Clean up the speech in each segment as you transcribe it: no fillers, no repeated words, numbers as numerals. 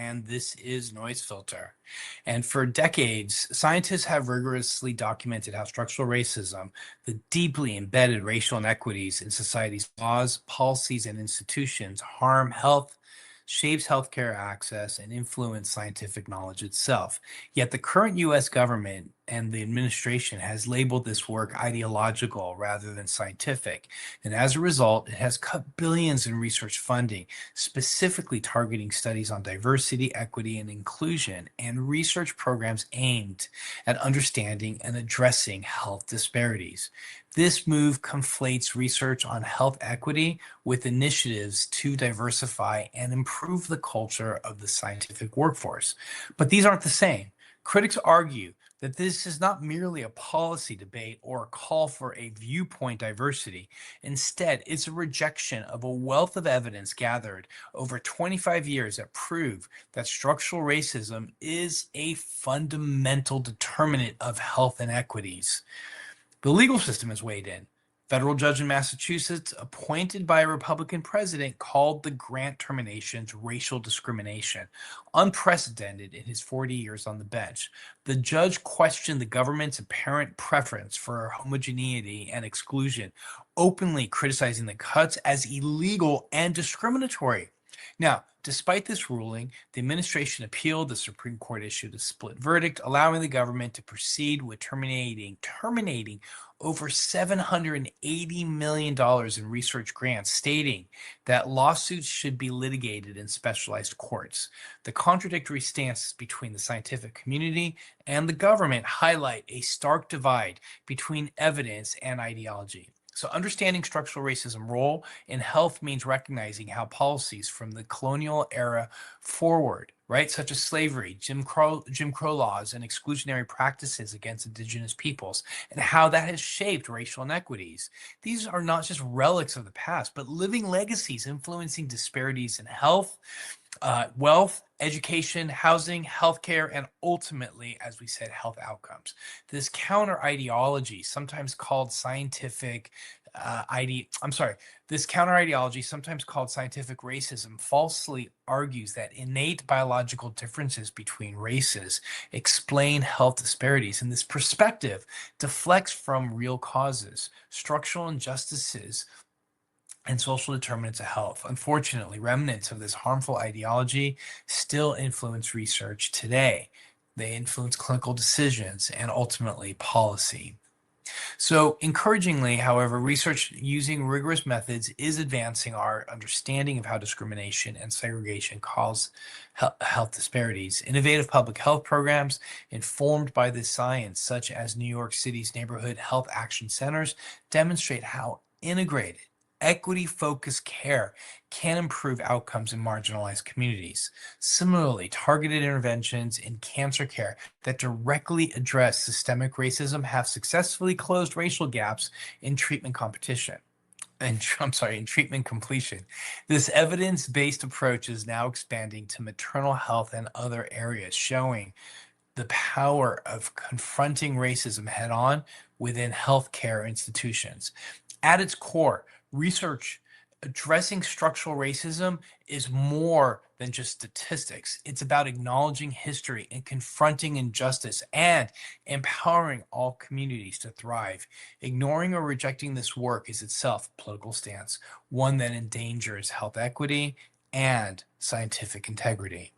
and this is Noise Filter. And for decades, scientists have rigorously documented how structural racism, the deeply embedded racial inequities in society's laws, policies, and institutions, harm health, shapes healthcare access, and influence scientific knowledge itself. Yet the current US government and the administration has labeled this work ideological rather than scientific. And as a result, it has cut billions in research funding, specifically targeting studies on diversity, equity, and inclusion, and research programs aimed at understanding and addressing health disparities. This move conflates research on health equity with initiatives to diversify and improve the culture of the scientific workforce. But these aren't the same. Critics argue that this is not merely a policy debate or a call for a viewpoint diversity. Instead, it's a rejection of a wealth of evidence gathered over 25 years that prove that structural racism is a fundamental determinant of health inequities. The legal system has weighed in. Federal judge in Massachusetts, appointed by a Republican president, called the grant terminations racial discrimination, unprecedented in his 40 years on the bench. The judge questioned the government's apparent preference for homogeneity and exclusion, openly criticizing the cuts as illegal and discriminatory. Now, despite this ruling, the administration appealed. The Supreme Court issued a split verdict, allowing the government to proceed with terminating over $780 million in research grants, stating that lawsuits should be litigated in specialized courts. The contradictory stances between the scientific community and the government highlight a stark divide between evidence and ideology. So understanding structural racism role in health means recognizing how policies from the colonial era forward, right, such as slavery, Jim Crow laws, and exclusionary practices against indigenous peoples, and how that has shaped racial inequities. These are not just relics of the past, but living legacies influencing disparities in health, wealth, education, housing, healthcare, and ultimately, as we said, health outcomes. This counter ideology, sometimes called scientific this counter ideology, sometimes called scientific racism, falsely argues that innate biological differences between races explain health disparities. And this perspective deflects from real causes, structural injustices, and social determinants of health. Unfortunately, remnants of this harmful ideology still influence research today. They influence clinical decisions and ultimately policy. So, encouragingly, however, research using rigorous methods is advancing our understanding of how discrimination and segregation cause health disparities. Innovative public health programs informed by this science, such as New York City's Neighborhood Health Action Centers, demonstrate how integrated equity-focused care can improve outcomes in marginalized communities. Similarly, targeted interventions in cancer care that directly address systemic racism have successfully closed racial gaps in treatment competition. In treatment completion. This evidence-based approach is now expanding to maternal health and other areas, showing the power of confronting racism head-on within healthcare institutions. At its core, research addressing structural racism is more than just statistics. It's about acknowledging history and confronting injustice and empowering all communities to thrive. Ignoring or rejecting this work is itself a political stance, one that endangers health equity and scientific integrity.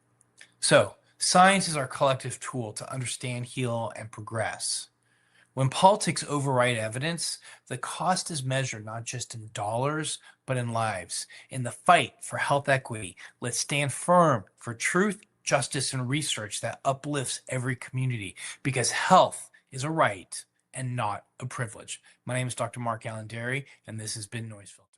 So, science is our collective tool to understand, heal, and progress. When politics override evidence, the cost is measured not just in dollars, but in lives. In the fight for health equity, let's stand firm for truth, justice, and research that uplifts every community, because health is a right and not a privilege. My name is Dr. Mark Allen Derry, and this has been Noise Filter.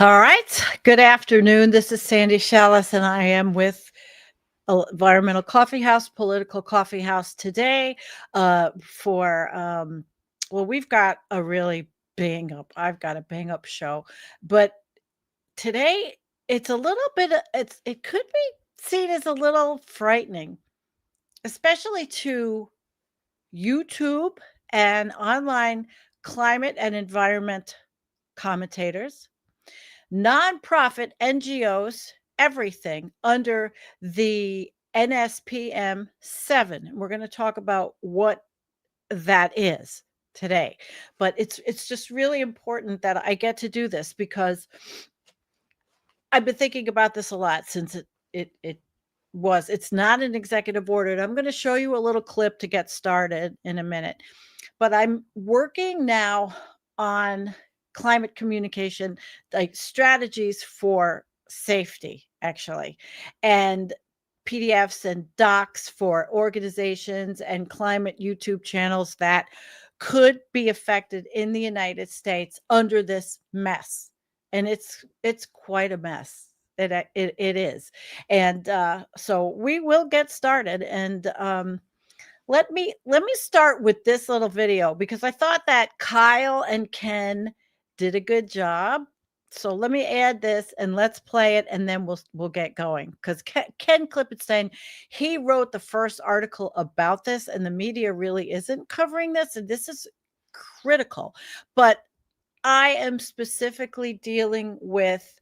All right. Good afternoon. This is Sandy Shallis, and I am with Environmental Coffee House, Political Coffee House today well, we've got a really I've got a bang up show, but today it's a little bit, it could be seen as a little frightening, especially to YouTube and online climate and environment commentators, nonprofit NGOs, everything under the NSPM 7. We're going to talk about what that is today. But it's just really important that I get to do this because I've been thinking about this a lot since it's not an executive order. And I'm going to show you a little clip to get started in a minute. But I'm working now on climate communication, like strategies for safety, actually, and PDFs and docs for organizations and climate YouTube channels that could be affected in the United States under this mess. And it's quite a mess. It is. And so we will get started. And let me start with this little video because I thought that Kyle and Ken did a good job. So let me add this and let's play it, and then we'll get going. Because Ken Klippenstein, he wrote the first article about this, and the media really isn't covering this, and this is critical. But I am specifically dealing with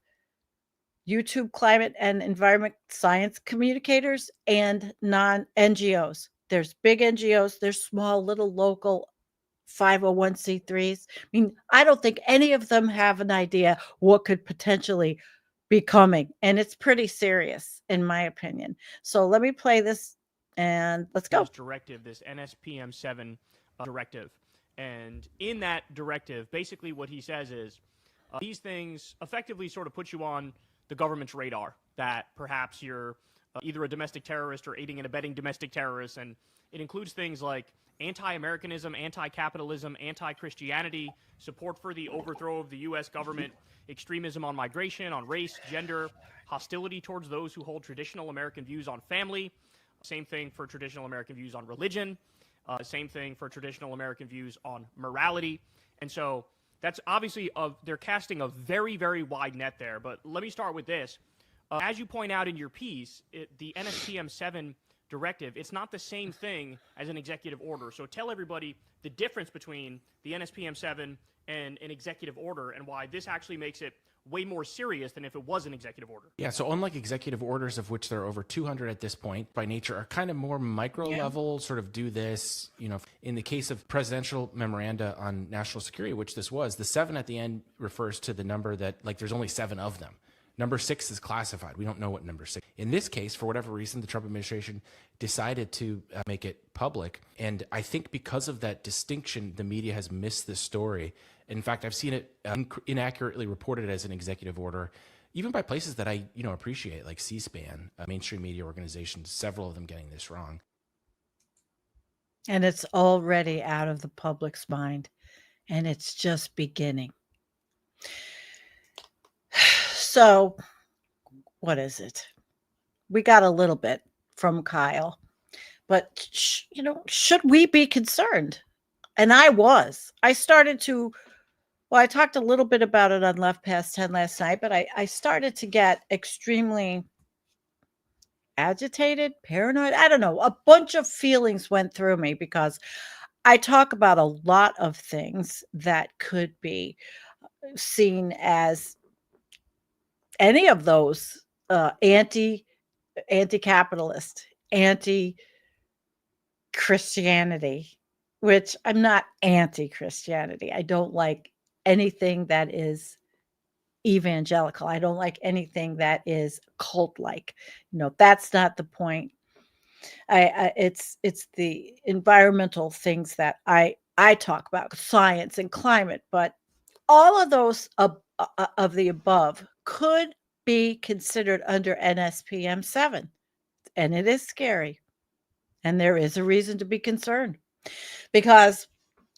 YouTube climate and environment science communicators and non-NGOs. There's big NGOs, there's small little local 501c3s. I mean, I don't think any of them have an idea what could potentially be coming. And it's pretty serious, in my opinion. So let me play this and let's go. This directive, this NSPM 7 directive. And in that directive, basically what he says is these things effectively sort of put you on the government's radar, that perhaps you're either a domestic terrorist or aiding and abetting domestic terrorists. And it includes things like anti-Americanism, anti-capitalism, anti-Christianity, support for the overthrow of the U.S. government, extremism on migration, on race, gender, hostility towards those who hold traditional American views on family, same thing for traditional American views on religion, same thing for traditional American views on morality. And so that's obviously, they're casting a very, very wide net there. But let me start with this. As you point out in your piece, the NSPM 7 directive, it's not the same thing as an executive order. So tell everybody the difference between the NSPM 7 and an executive order and why this actually makes it way more serious than if it was an executive order. Yeah, so unlike executive orders, of which there are over 200 at this point, by nature are kind of more micro level, sort of do this, in the case of presidential memoranda on national security, which this was, the 7 at the end refers to the number that, like, there's only 7 of them. Number 6 is classified. We don't know what number 6. In this case, for whatever reason, the Trump administration decided to make it public. And I think because of that distinction, the media has missed this story. In fact, I've seen it inaccurately reported as an executive order, even by places that I appreciate, like C-SPAN, mainstream media organizations, several of them getting this wrong. And it's already out of the public's mind, and it's just beginning. So, what is it? We got a little bit from Kyle, but should we be concerned? And I started to, well, I talked a little bit about it on Left Past 10 last night, but I started to get extremely agitated, paranoid. I don't know. A bunch of feelings went through me because I talk about a lot of things that could be seen as any of those anti-capitalist, anti-Christianity, which I'm not anti-Christianity. I don't like anything that is evangelical. I don't like anything that is cult-like. That's not the point. It's the environmental things that I talk about, science and climate, but all of those of the above could be considered under NSPM 7, and it is scary, and there is a reason to be concerned because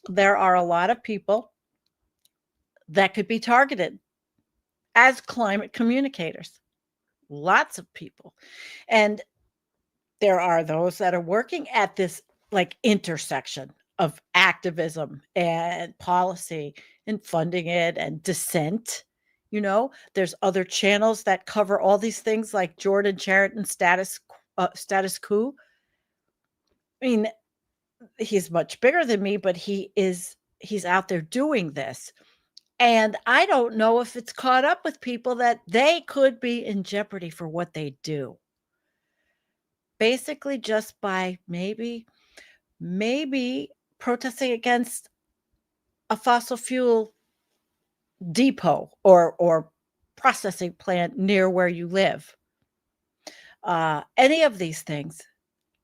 there are a lot of people that could be targeted, as climate communicators. Lots of people. And there are those that are working at this like intersection of activism and policy and funding it and dissent. There's other channels that cover all these things like Jordan Chariton status quo. I mean, he's much bigger than me, but he's out there doing this. And I don't know if it's caught up with people that they could be in jeopardy for what they do. Basically, just by maybe protesting against a fossil fuel depot or processing plant near where you live. Any of these things,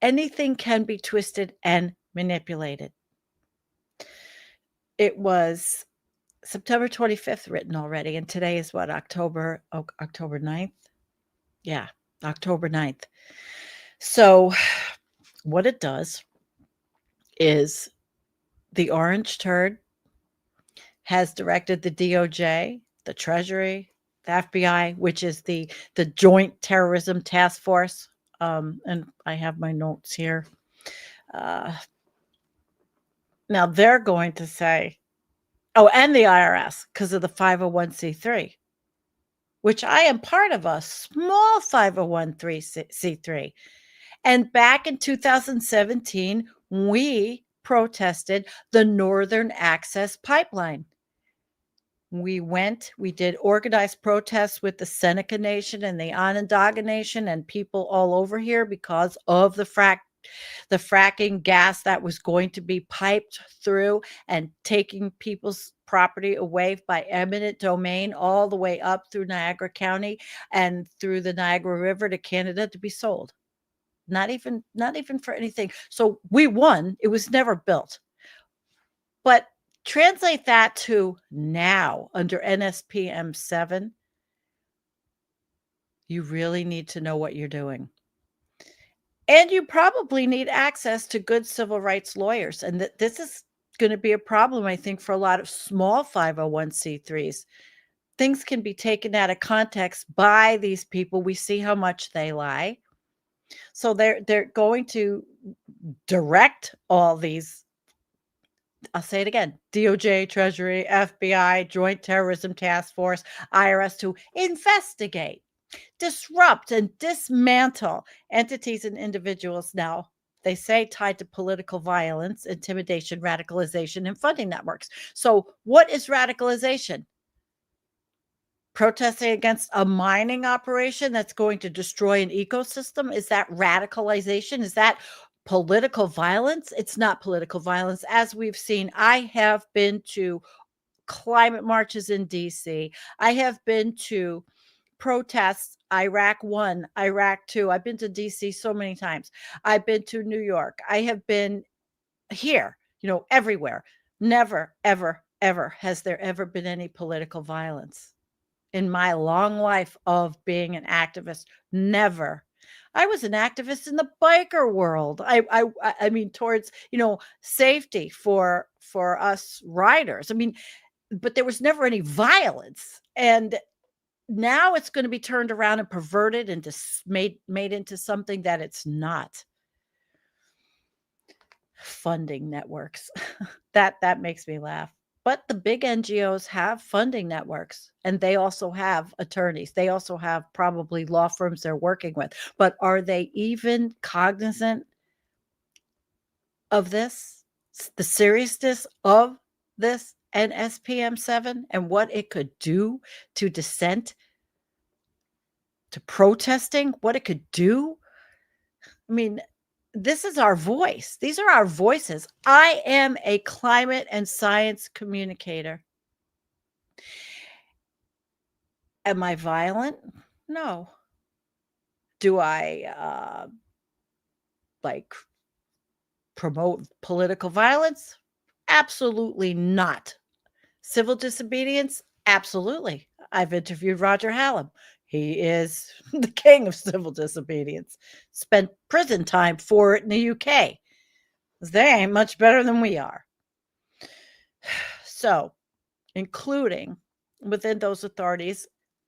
anything can be twisted and manipulated. It was September 25th written already, and today is what, October 9th? Yeah, October 9th. So what it does is the orange turd has directed the DOJ, the Treasury, the FBI, which is the Joint Terrorism Task Force. And I have my notes here. Now they're going to say, and the IRS, because of the 501c3, which I am part of a small 501c3. And back in 2017, we protested the Northern Access Pipeline. We did organized protests with the Seneca Nation and the Onondaga Nation and people all over here because of the fracking gas that was going to be piped through and taking people's property away by eminent domain all the way up through Niagara County and through the Niagara River to Canada to be sold. Not even for anything. So we won. It was never built. But translate that to now under NSPM 7. You really need to know what you're doing. And you probably need access to good civil rights lawyers. And this is going to be a problem, I think, for a lot of small 501c3s. Things can be taken out of context by these people. We see how much they lie. So they're going to direct all these, I'll say it again, DOJ, Treasury, FBI, Joint Terrorism Task Force, IRS to investigate, disrupt, and dismantle entities and individuals now, they say, tied to political violence, intimidation, radicalization, and funding networks. So what is radicalization? Protesting against a mining operation that's going to destroy an ecosystem? Is that radicalization? Is that political violence? It's not political violence. As we've seen, I have been to climate marches in DC. I have been to protests, Iraq 1, Iraq 2. I've been to DC so many times. I've been to New York. I have been here, everywhere. Never, ever, ever has there ever been any political violence. In my long life of being an activist, never. I was an activist in the biker world. I mean, towards, safety for us riders. I mean, but there was never any violence. And now it's going to be turned around and perverted and made into something that it's not. Funding networks. That makes me laugh. But the big NGOs have funding networks, and they also have attorneys. They also have probably law firms they're working with. But are they even cognizant of this, the seriousness of this NSPM 7 and what it could do to dissent, to protesting, what it could do? I mean, this is our voice. These are our voices. I am a climate and science communicator. Am I violent? No. Do I promote political violence? Absolutely not. Civil disobedience? Absolutely. I've interviewed Roger Hallam. He is the king of civil disobedience. Spent prison time for it in the UK. They ain't much better than we are. So, including within those authorities,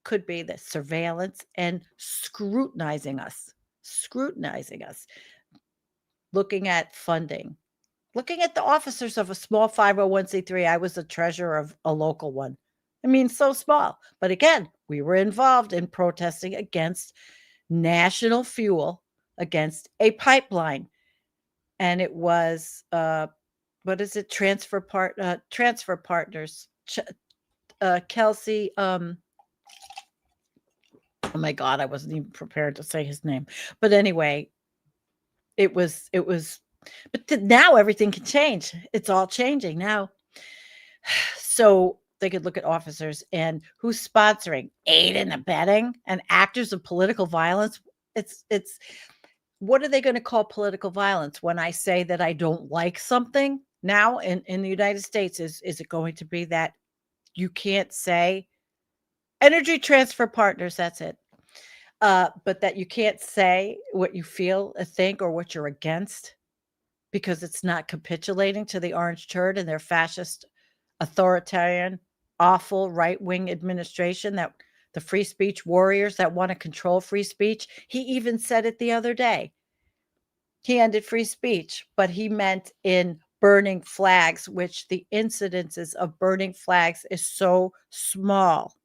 could be the surveillance and scrutinizing us, looking at funding, looking at the officers of a small 501c3. I was the treasurer of a local one. I mean, so small. But again, we were involved in protesting against National Fuel, against a pipeline. And it was, what is it? Transfer Partners. Kelsey, oh my God, I wasn't even prepared to say his name. But anyway, it was, but now everything can change. It's all changing now. So they could look at officers and who's sponsoring, aid and abetting, and actors of political violence. It's what are they going to call political violence when I say that I don't like something now in the United States? Is it going to be that you can't say Energy Transfer Partners? That's it. But that you can't say what you feel, think, or what you're against because it's not capitulating to the orange turd and their fascist, authoritarian, awful right-wing administration, that the free speech warriors that want to control free speech. He even said it the other day. He ended free speech, but he meant in burning flags, which the incidences of burning flags is so small.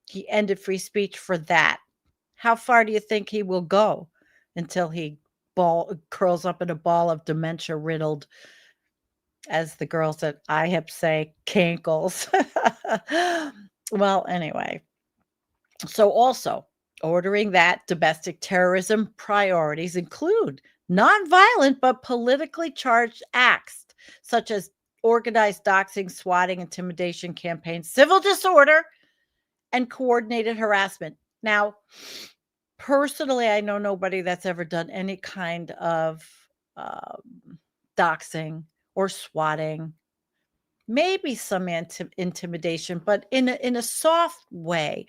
He ended free speech for that. How far do you think he will go until he curls up in a ball of dementia-riddled, as the girls at IHIP say, cankles? Well, anyway. So also ordering that domestic terrorism priorities include nonviolent but politically charged acts, such as organized doxing, swatting, intimidation campaigns, civil disorder, and coordinated harassment. Now, personally, I know nobody that's ever done any kind of doxing or swatting. Maybe some intimidation, but in a soft way,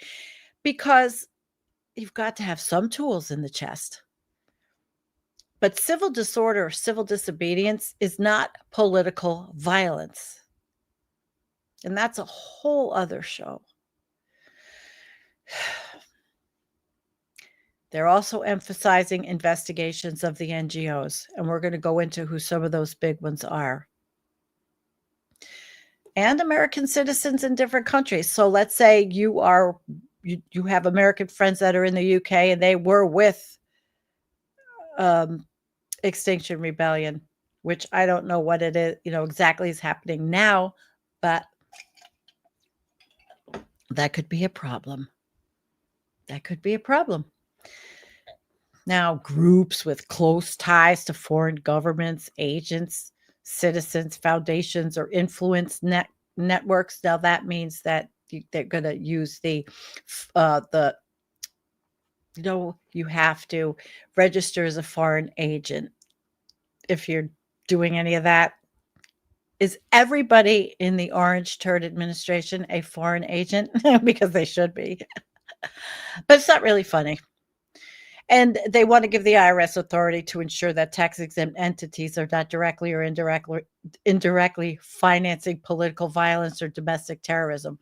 because you've got to have some tools in the chest. But civil disorder or civil disobedience is not political violence. And that's a whole other show. They're also emphasizing investigations of the NGOs, and we're going to go into who some of those big ones are. And American citizens in different countries. So let's say you have American friends that are in the UK and they were with Extinction Rebellion, which I don't know what it is, exactly is happening now, but that could be a problem. That could be a problem. Now, groups with close ties to foreign governments, agents, citizens, foundations, or influence networks. Now, that means that they're going to use you have to register as a foreign agent if you're doing any of that. Is everybody in the Orange Turd administration a foreign agent? Because they should be. But it's not really funny. And they want to give the IRS authority to ensure that tax-exempt entities are not directly or indirectly financing political violence or domestic terrorism.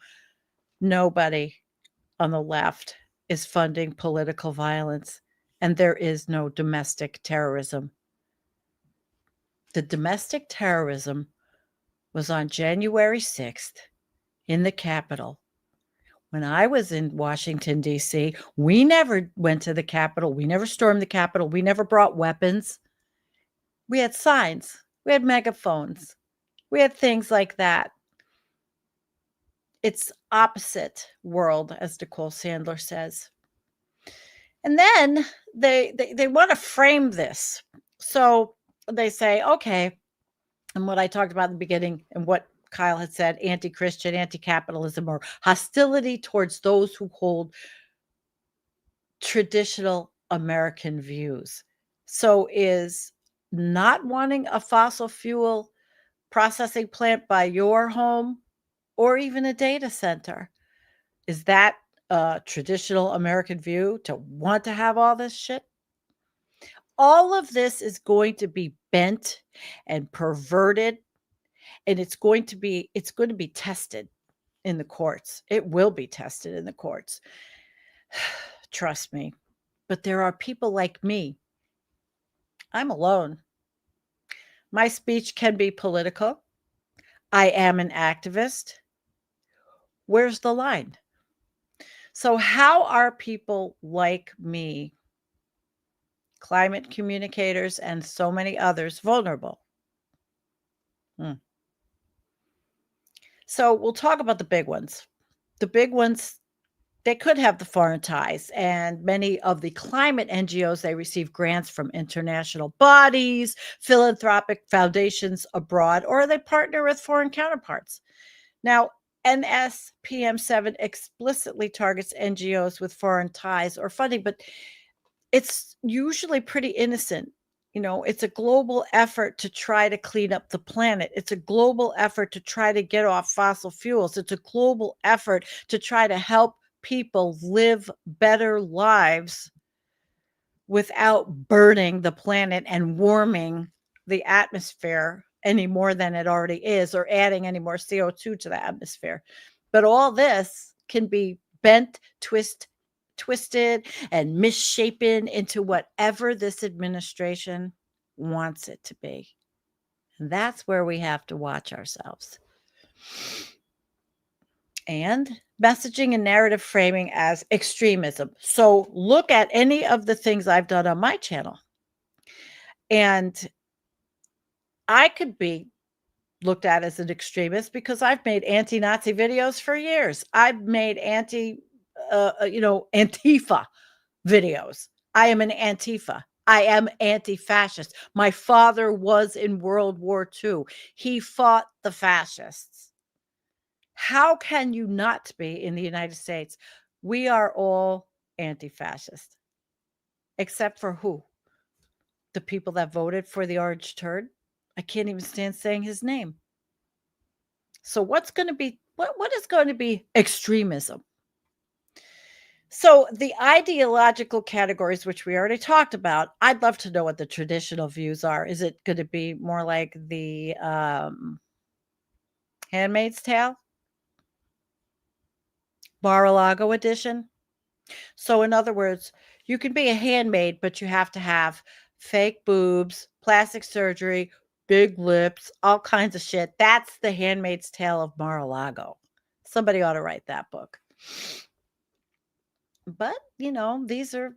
Nobody on the left is funding political violence, and there is no domestic terrorism. The domestic terrorism was on January 6th in the Capitol. When I was in Washington, D.C., we never went to the Capitol. We never stormed the Capitol. We never brought weapons. We had signs. We had megaphones. We had things like that. It's opposite world, as Nicole Sandler says. And then they want to frame this. So they say, okay, and what I talked about in the beginning and what Kyle had said, anti-Christian, anti-capitalism, or hostility towards those who hold traditional American views. So is not wanting a fossil fuel processing plant by your home or even a data center, is that a traditional American view to want to have all this shit? All of this is going to be bent and perverted, and it's going to be tested. in the courts. It will be tested in the courts. Trust me. But there are people like me. I'm alone. My speech can be political. I am an activist. Where's the line? So how are people like me, climate communicators, and so many others vulnerable? So we'll talk about the big ones. The big ones, they could have the foreign ties, and many of the climate NGOs, they receive grants from international bodies, philanthropic foundations abroad, or they partner with foreign counterparts. Now, NSPM 7 explicitly targets NGOs with foreign ties or funding, but it's usually pretty innocent. It's a global effort to try to clean up the planet. It's a global effort to try to get off fossil fuels. It's a global effort to try to help people live better lives without burning the planet and warming the atmosphere any more than it already is, or adding any more CO2 to the atmosphere. But all this can be bent, twisted, and misshapen into whatever this administration wants it to be. And that's where we have to watch ourselves. And messaging and narrative framing as extremism. So look at any of the things I've done on my channel. And I could be looked at as an extremist because I've made anti-Nazi videos for years. I've made Antifa videos. I am an Antifa. I am anti-fascist. My father was in World War II. He fought the fascists. How can you not be in the United States? We are all anti-fascist. Except for who? The people that voted for the orange turd? I can't even stand saying his name. So what's going to be, what is going to be extremism? So the ideological categories, which we already talked about, I'd love to know what the traditional views are. Is it going to be more like the Handmaid's Tale? Mar-a-Lago edition? So in other words, you can be a handmaid, but you have to have fake boobs, plastic surgery, big lips, all kinds of shit. That's the Handmaid's Tale of Mar-a-Lago. Somebody ought to write that book. But, these are,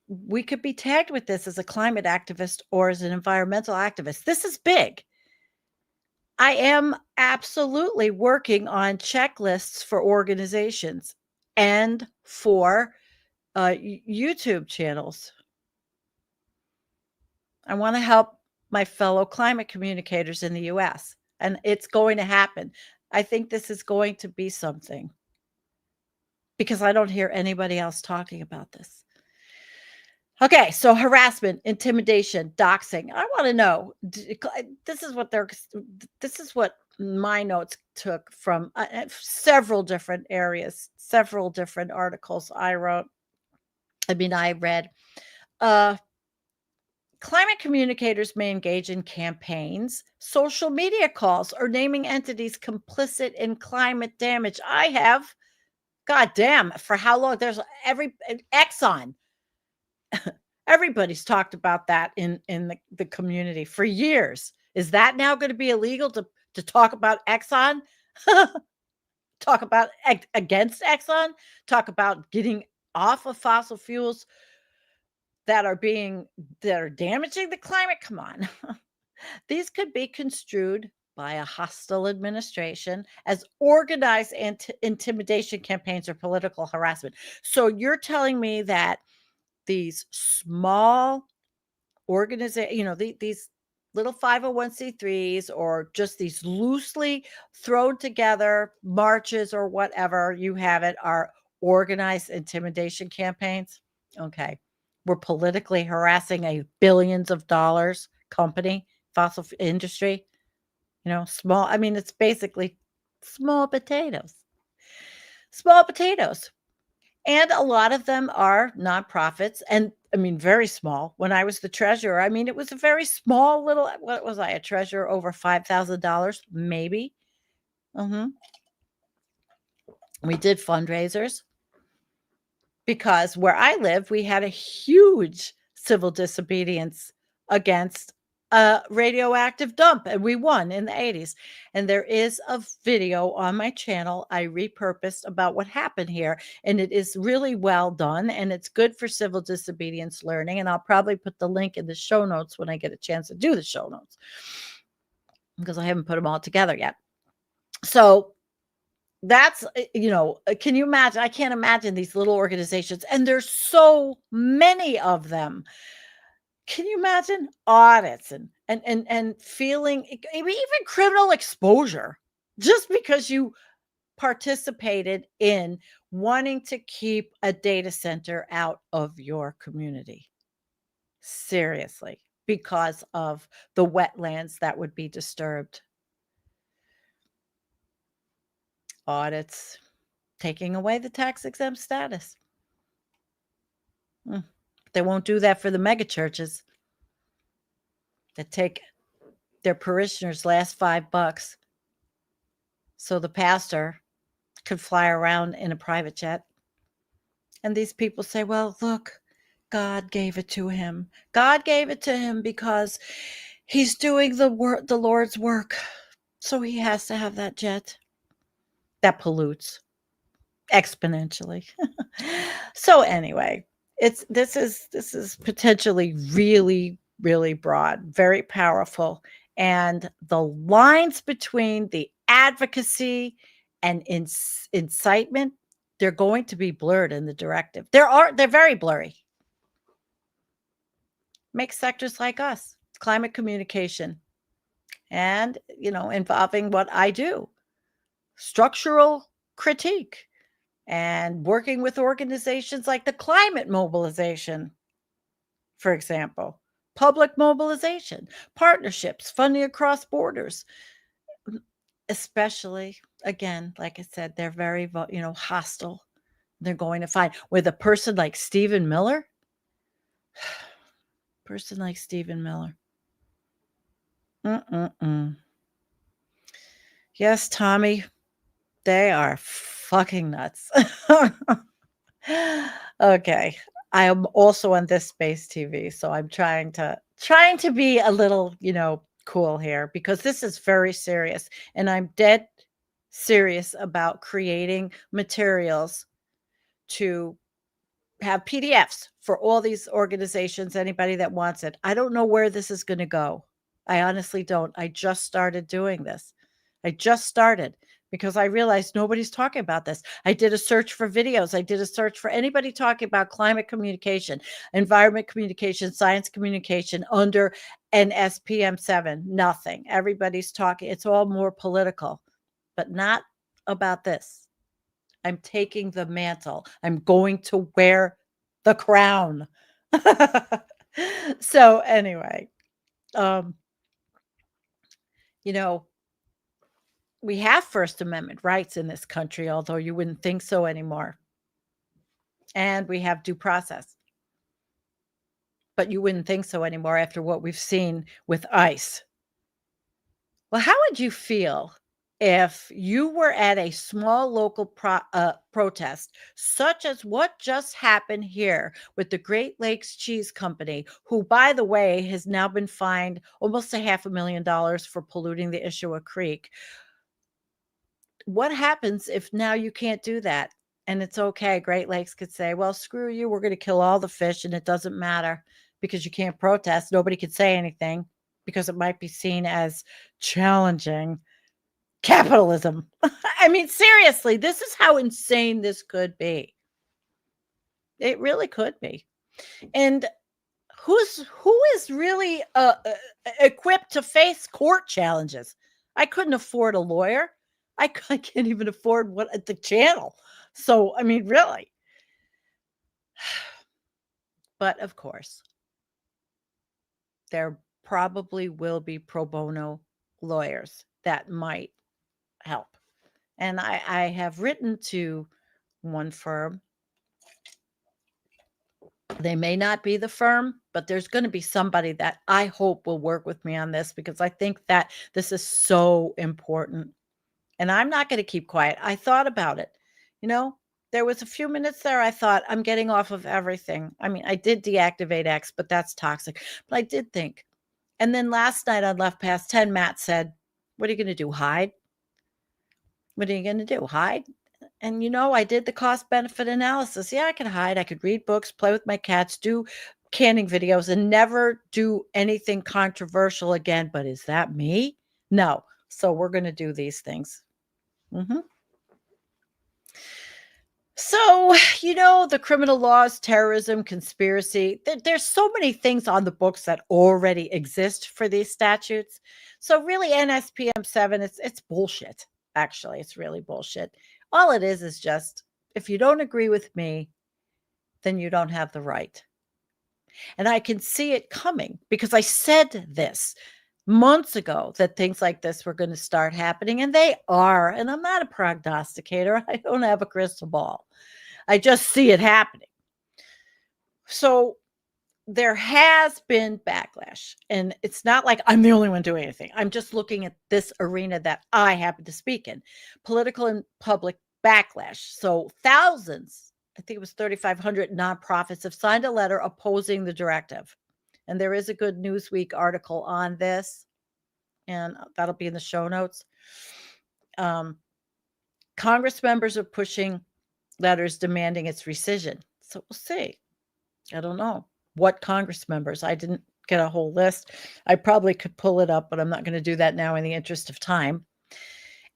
we could be tagged with this as a climate activist or as an environmental activist. This is big. I am absolutely working on checklists for organizations and for YouTube channels. I want to help my fellow climate communicators in the US, and it's going to happen. I think this is going to be something because I don't hear anybody else talking about this. Okay, so harassment, intimidation, doxing. I want to know, this is what my notes took from several different areas, several different articles I read. Climate communicators may engage in campaigns, social media calls, or naming entities complicit in climate damage. I have, goddamn, for how long? There's Exxon. Everybody's talked about that in the community for years. Is that now going to be illegal to talk about Exxon? Talk about against Exxon? Talk about getting off of fossil fuels that are damaging the climate? Come on. These could be construed by a hostile administration as organized intimidation campaigns or political harassment. So you're telling me that these small organizations, these little 501c3s, or just these loosely thrown together marches or whatever you have it, are organized intimidation campaigns? Okay. We're politically harassing a billions of dollars company, fossil industry, small. I mean, it's basically small potatoes. Small potatoes. And a lot of them are nonprofits. And I mean, very small. When I was the treasurer, I mean, it was a very small little, what was I, a treasurer over $5,000, maybe? We did fundraisers because where I live, we had a huge civil disobedience against a radioactive dump, and we won in the 80s. And there is a video on my channel I repurposed about what happened here, and it is really well done, and it's good for civil disobedience learning. And I'll probably put the link in the show notes when I get a chance to do the show notes, because I haven't put them all together yet. So that's, can you imagine? I can't imagine these little organizations, and there's so many of them. Can you imagine audits and feeling even criminal exposure just because you participated in wanting to keep a data center out of your community? Seriously, because of the wetlands that would be disturbed. Audits, taking away the tax exempt status. They won't do that for the mega churches that take their parishioners' last $5 so the pastor could fly around in a private jet. And these people say, well, look, God gave it to him. God gave it to him because he's doing the Lord's work. So he has to have that jet. That pollutes exponentially. So anyway, this is potentially really, really broad, very powerful. And the lines between the advocacy and incitement, they're going to be blurred in the directive. They're very blurry. Make sectors like us, climate communication, and involving what I do, structural critique, and working with organizations like the climate mobilization, for example, public mobilization, partnerships, funding across borders, especially, again, like I said, they're very, hostile. They're going to find with a person like Stephen Miller. Yes, Tommy, they are fucking nuts. Okay. I am also on this space TV, so I'm trying to be a little, cool here, because this is very serious, and I'm dead serious about creating materials to have PDFs for all these organizations, anybody that wants it. I don't know where this is going to go. I honestly don't. I just started doing this. Because I realized nobody's talking about this. I did a search for videos. I did a search for anybody talking about climate communication, environment communication, science communication under an SPM 7. Nothing. Everybody's talking. It's all more political, but not about this. I'm taking the mantle. I'm going to wear the crown. So anyway, we have First Amendment rights in this country, although you wouldn't think so anymore. And we have due process. But you wouldn't think so anymore after what we've seen with ICE. Well, how would you feel if you were at a small local protest, such as what just happened here with the Great Lakes Cheese Company, who, by the way, has now been fined almost $500,000 for polluting the Issawa Creek? What happens if now you can't do that? And it's okay. Great Lakes could say, well, screw you. We're going to kill all the fish, and it doesn't matter because you can't protest. Nobody could say anything because it might be seen as challenging capitalism. I mean, seriously, this is how insane this could be. It really could be. And who is really equipped to face court challenges? I couldn't afford a lawyer. I can't even afford the channel. So, I mean, really. But of course, there probably will be pro bono lawyers that might help. And I have written to one firm. They may not be the firm, but there's going to be somebody that I hope will work with me on this, because I think that this is so important. And I'm not going to keep quiet. I thought about it. You know, there was a few minutes there I thought, I'm getting off of everything. I mean, I did deactivate X, but that's toxic. But I did think. And then last night on Left Past 10, Matt said, what are you going to do? Hide? What are you going to do? Hide? And I did the cost benefit analysis. Yeah, I could hide. I could read books, play with my cats, do canning videos, and never do anything controversial again. But is that me? No. So we're going to do these things. So, the criminal laws, terrorism, conspiracy, there's so many things on the books that already exist for these statutes. So really NSPM 7, it's bullshit. Actually, it's really bullshit. All it is just, if you don't agree with me, then you don't have the right. And I can see it coming because I said this months ago that things like this were going to start happening, and they are. And I'm not a prognosticator. I don't have a crystal ball. I just see it happening. So there has been backlash, and it's not like I'm the only one doing anything. I'm just looking at this arena that I happen to speak in, political and public backlash. So thousands, I think it was 3,500 nonprofits have signed a letter opposing the directive. And there is a good Newsweek article on this, and that'll be in the show notes. Congress members are pushing letters demanding its rescission. So we'll see. I don't know what Congress members. I didn't get a whole list. I probably could pull it up, but I'm not going to do that now in the interest of time.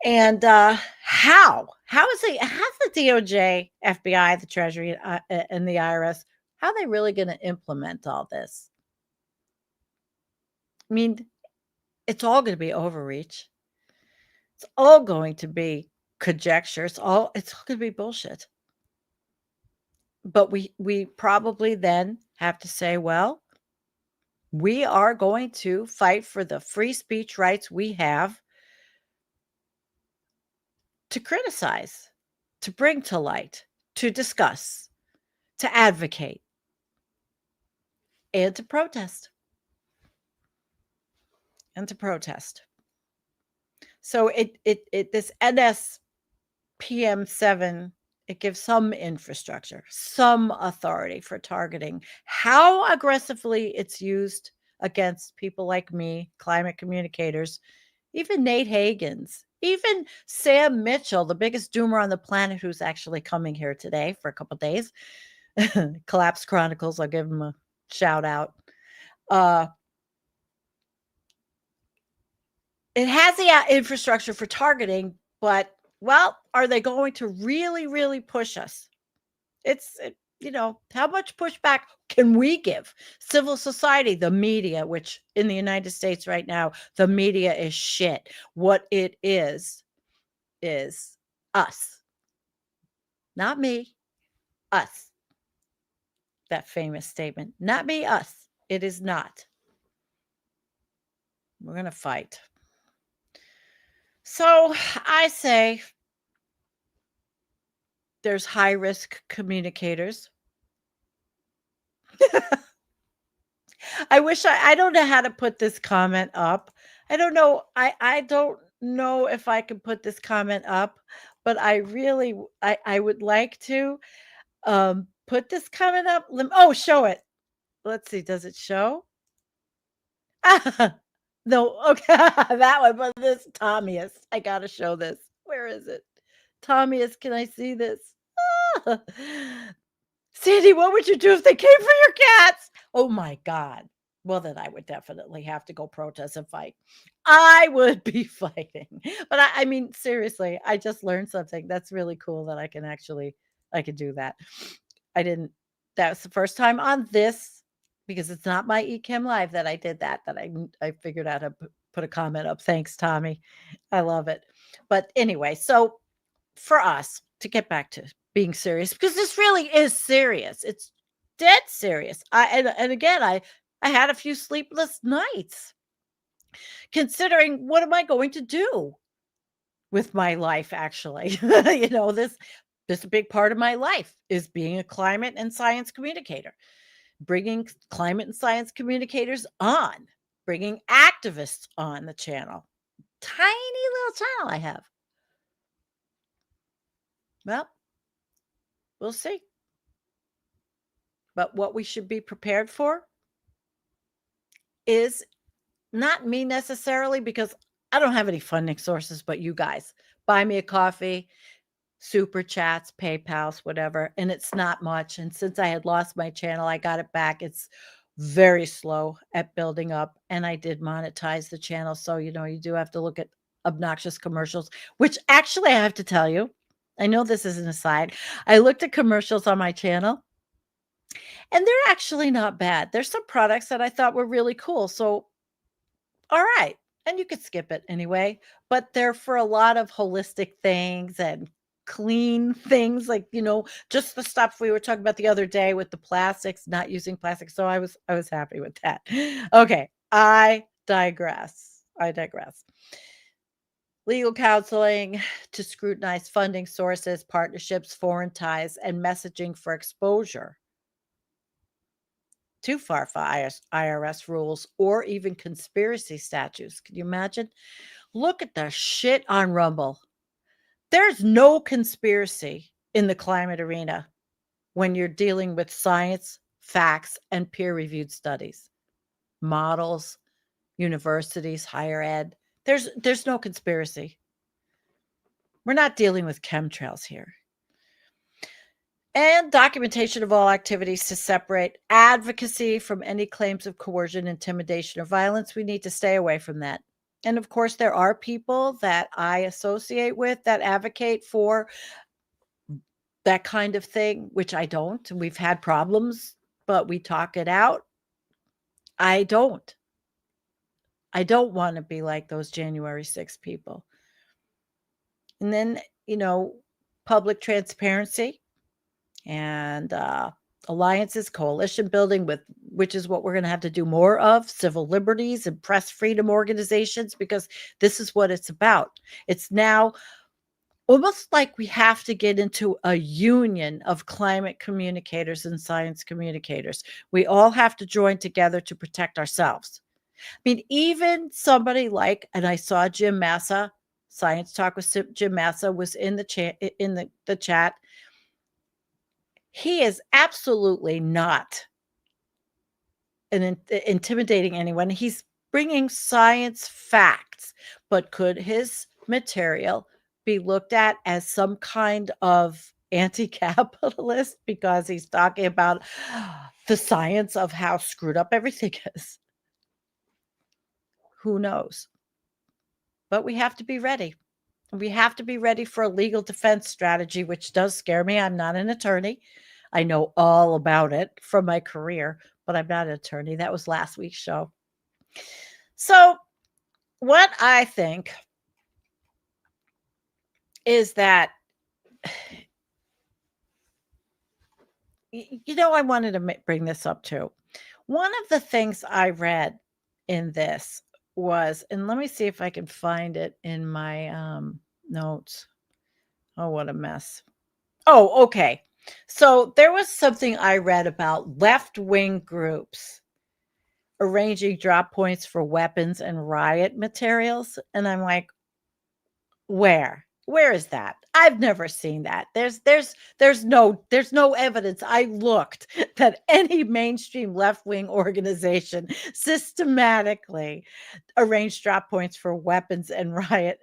And how has the DOJ, FBI, the Treasury, and the IRS, how are they really going to implement all this? I mean, it's all going to be overreach. It's all going to be conjecture. It's all going to be bullshit. But we probably then have to say, well, we are going to fight for the free speech rights we have to criticize, to bring to light, to discuss, to advocate, and to protest. So this NSPM 7, it gives some infrastructure, some authority for targeting. How aggressively it's used against people like me, climate communicators, even Nate Hagans, even Sam Mitchell, the biggest doomer on the planet, who's actually coming here today for a couple of days. Collapse Chronicles, I'll give him a shout out. It has the infrastructure for targeting, but, well, are they going to really, really push us? How much pushback can we give? Civil society, the media, which in the United States right now, the media is shit. What it is us. Not me, us. That famous statement. Not me, us. It is not. We're going to fight. So I say there's high-risk communicators. I wish I don't know how to put this comment up. I don't know. I don't know if I can put this comment up, but I really, I would like to put this comment up. Oh, show it. Let's see. Does it show? No. Okay. That one, but this Tommy's. I got to show this. Where is it? Tommy's, can I see this? Sandy, what would you do if they came for your cats? Oh my God. Well, then I would definitely have to go protest and fight. I would be fighting. But I mean, seriously, I just learned something. That's really cool that I can do that. That was the first time on this, because it's not my eChem Live that I did that I figured out how to put a comment up. Thanks, Tommy. I love it. But anyway, so for us to get back to being serious, because this really is serious. It's dead serious. And again, I had a few sleepless nights considering, what am I going to do with my life? Actually, this is a big part of my life, is being a climate and science communicator, bringing climate and science communicators on, bringing activists on the channel. Tiny little channel I have. Well, We'll see. But what we should be prepared for is not me necessarily, because I don't have any funding sources but you guys. Buy me a coffee, super chats, PayPals, whatever. And it's not much. And since I had lost my channel, I got it back. It's very slow at building up. And I did monetize the channel. So, you do have to look at obnoxious commercials, which actually I have to tell you, I know this is an aside. I looked at commercials on my channel and they're actually not bad. There's some products that I thought were really cool. So, all right. And you could skip it anyway, but they're for a lot of holistic things and clean things, like, just the stuff we were talking about the other day with the plastics, not using plastic. So I was happy with that. Okay. I digress. Legal counseling to scrutinize funding sources, partnerships, foreign ties, and messaging for exposure too far for IRS rules or even conspiracy statutes. Can you imagine? Look at the shit on Rumble. There's no conspiracy in the climate arena when you're dealing with science, facts, and peer-reviewed studies, models, universities, higher ed. There's no conspiracy. We're not dealing with chemtrails here. And documentation of all activities to separate advocacy from any claims of coercion, intimidation, or violence. We need to stay away from that. And of course, there are people that I associate with that advocate for that kind of thing, which I don't. We've had problems, but we talk it out. I don't want to be like those January 6th people. And then, public transparency and alliances, coalition building, which is what we're going to have to do more of, civil liberties and press freedom organizations, because this is what it's about. It's now almost like we have to get into a union of climate communicators and science communicators. We all have to join together to protect ourselves. I mean, even somebody like, and I saw Jim Massa, Science Talk with Jim Massa was in the chat. He is absolutely not intimidating anyone. He's bringing science facts, but could his material be looked at as some kind of anti-capitalist because he's talking about the science of how screwed up everything is? Who knows? But we have to be ready. We have to be ready for a legal defense strategy, which does scare me. I'm not an attorney. I know all about it from my career, but I'm not an attorney. That was last week's show. So what I think is that, I wanted to bring this up too. One of the things I read in this was, and let me see if I can find it in my notes. Oh, what a mess. Oh, okay. So there was something I read about left-wing groups arranging drop points for weapons and riot materials. And I'm like, where is that? I've never seen that. There's no evidence. I looked that any mainstream left-wing organization systematically arranged drop points for weapons and riot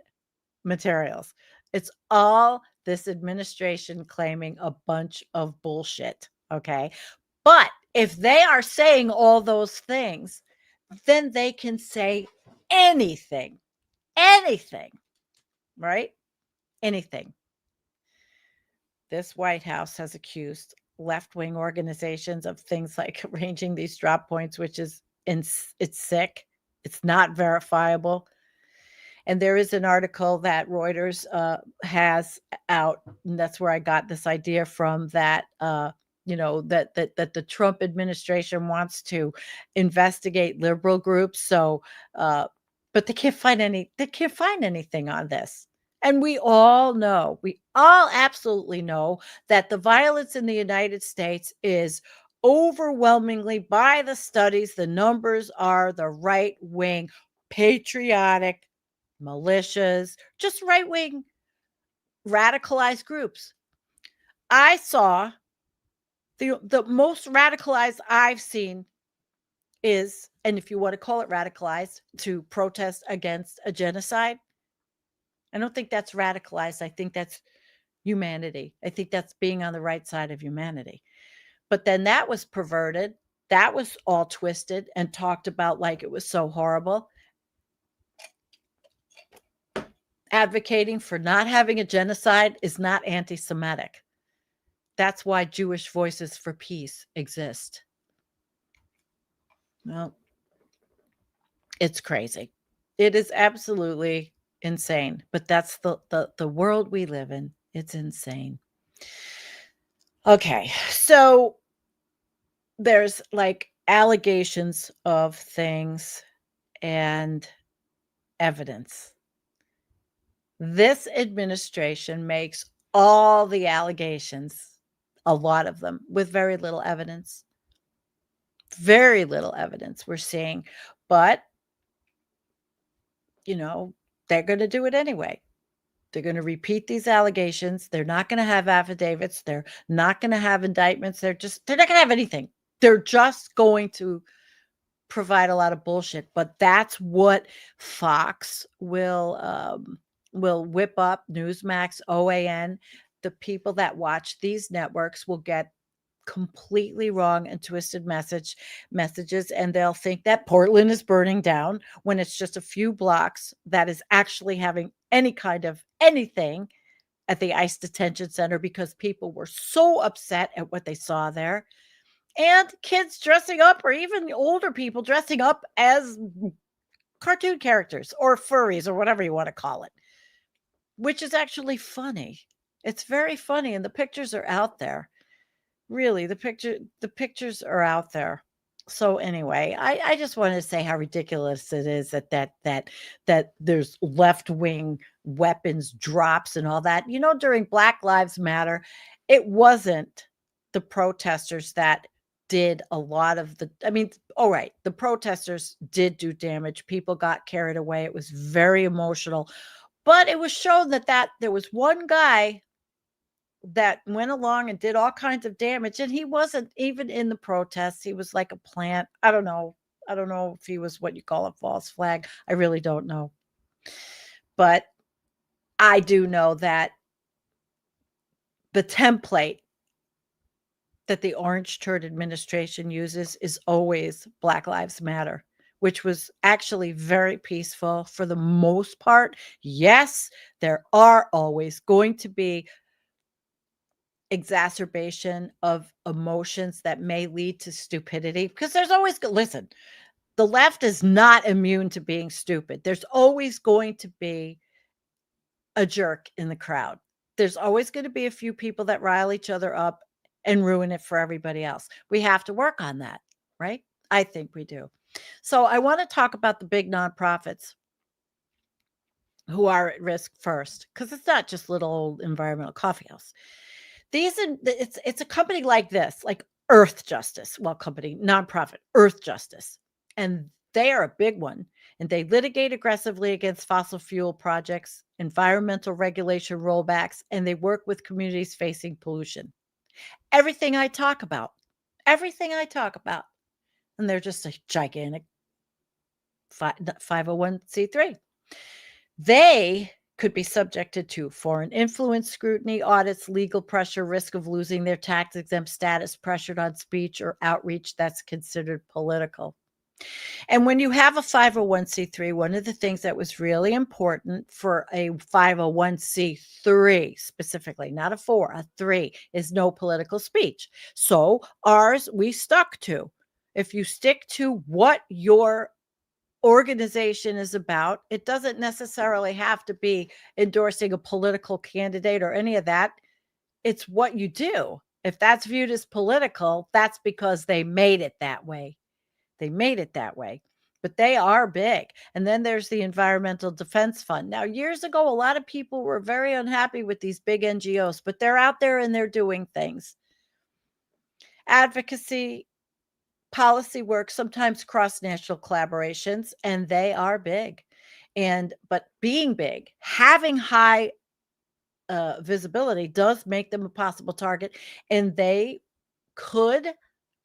materials. It's all this administration claiming a bunch of bullshit. Okay. But if they are saying all those things, then they can say anything, right? Anything. This White House has accused left-wing organizations of things like arranging these drop points, which is, it's sick. It's not verifiable. And there is an article that Reuters has out, and that's where I got this idea from, that that the Trump administration wants to investigate liberal groups. So, but they can't find anything on this. And we all absolutely know that the violence in the United States is overwhelmingly, by the studies, the numbers are the right-wing, patriotic militias, just right-wing radicalized groups. I saw the most radicalized I've seen is, and if you want to call it radicalized, to protest against a genocide. I don't think that's radicalized. I think that's humanity. I think that's being on the right side of humanity. But then that was perverted. That was all twisted and talked about like it was so horrible. Advocating for not having a genocide is not anti-Semitic. That's why Jewish Voices for Peace exist. Well, it's crazy. It is absolutely insane. But that's the world we live in. It's insane. Okay, so there's like allegations of things and evidence. This administration makes all the allegations, a lot of them, with very little evidence. Very little evidence we're seeing. But, you know, they're going to do it anyway. They're going to repeat these allegations. They're not going to have affidavits. They're not going to have indictments. They're not going to have anything. They're just going to provide a lot of bullshit. But that's what Fox will whip up, Newsmax, OAN. The people that watch these networks will get completely wrong and twisted messages, and they'll think that Portland is burning down when it's just a few blocks that is actually having any kind of anything at the ICE detention center because people were so upset at what they saw there. And kids dressing up, or even older people dressing up as cartoon characters or furries or whatever you want to call it, which is actually funny. It's very funny, and the pictures are out there. Really, the pictures are out there. So anyway, I just wanted to say how ridiculous it is that there's left-wing weapons drops and all that. You know, during Black Lives Matter, it wasn't the protesters that did a lot of the, I mean, all right, the protesters did do damage. People got carried away. It was very emotional. But it was shown that there was one guy that went along and did all kinds of damage, and he wasn't even in the protests. He was like a plant. I don't know if he was what you call a false flag. I really don't know. But I do know that the template that the Orange Turd administration uses is always Black Lives Matter, which was actually very peaceful for the most part. Yes, there are always going to be exacerbation of emotions that may lead to stupidity, because there's always, listen, the left is not immune to being stupid. There's always going to be a jerk in the crowd. There's always going to be a few people that rile each other up and ruin it for everybody else. We have to work on that, right? I think we do. So I want to talk about the big nonprofits who are at risk first, because it's not just little old environmental coffee house. It's a company like this, like Earth Justice, nonprofit Earth Justice, and they are a big one, and they litigate aggressively against fossil fuel projects, environmental regulation rollbacks, and they work with communities facing pollution. Everything I talk about, and they're just a gigantic 501c3. They could be subjected to foreign influence scrutiny, audits, legal pressure, risk of losing their tax-exempt status, pressured on speech or outreach that's considered political. And when you have a 501c3, one of the things that was really important for a 501c3 specifically, not a 4, a 3, is no political speech. So ours, we stuck to. If you stick to what your organization is about, it doesn't necessarily have to be endorsing a political candidate or any of that. It's what you do. If that's viewed as political, that's because they made it that way. But they are big. And then there's the Environmental Defense Fund. Now, years ago, a lot of people were very unhappy with these big NGOs, but they're out there and they're doing things. Advocacy, policy work, sometimes cross-national collaborations, and they are big. But being big, having high visibility does make them a possible target, and they could,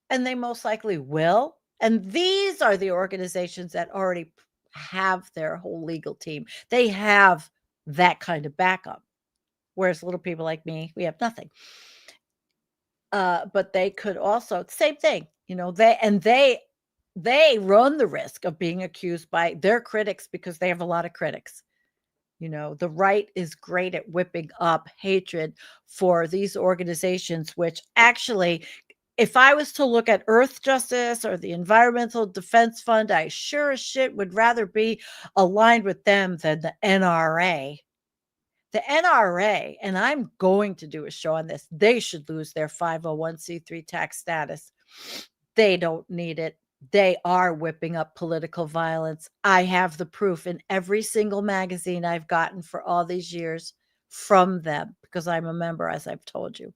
and they most likely will. And these are the organizations that already have their whole legal team. They have that kind of backup, whereas little people like me, we have nothing. But they could also, same thing, they run the risk of being accused by their critics because they have a lot of critics. The right is great at whipping up hatred for these organizations, which actually, if I was to look at Earth Justice or the Environmental Defense Fund, I sure as shit would rather be aligned with them than the NRA. The NRA, and I'm going to do a show on this, they should lose their 501c3 tax status. They don't need it. They are whipping up political violence. I have the proof in every single magazine I've gotten for all these years from them because I'm a member, as I've told you,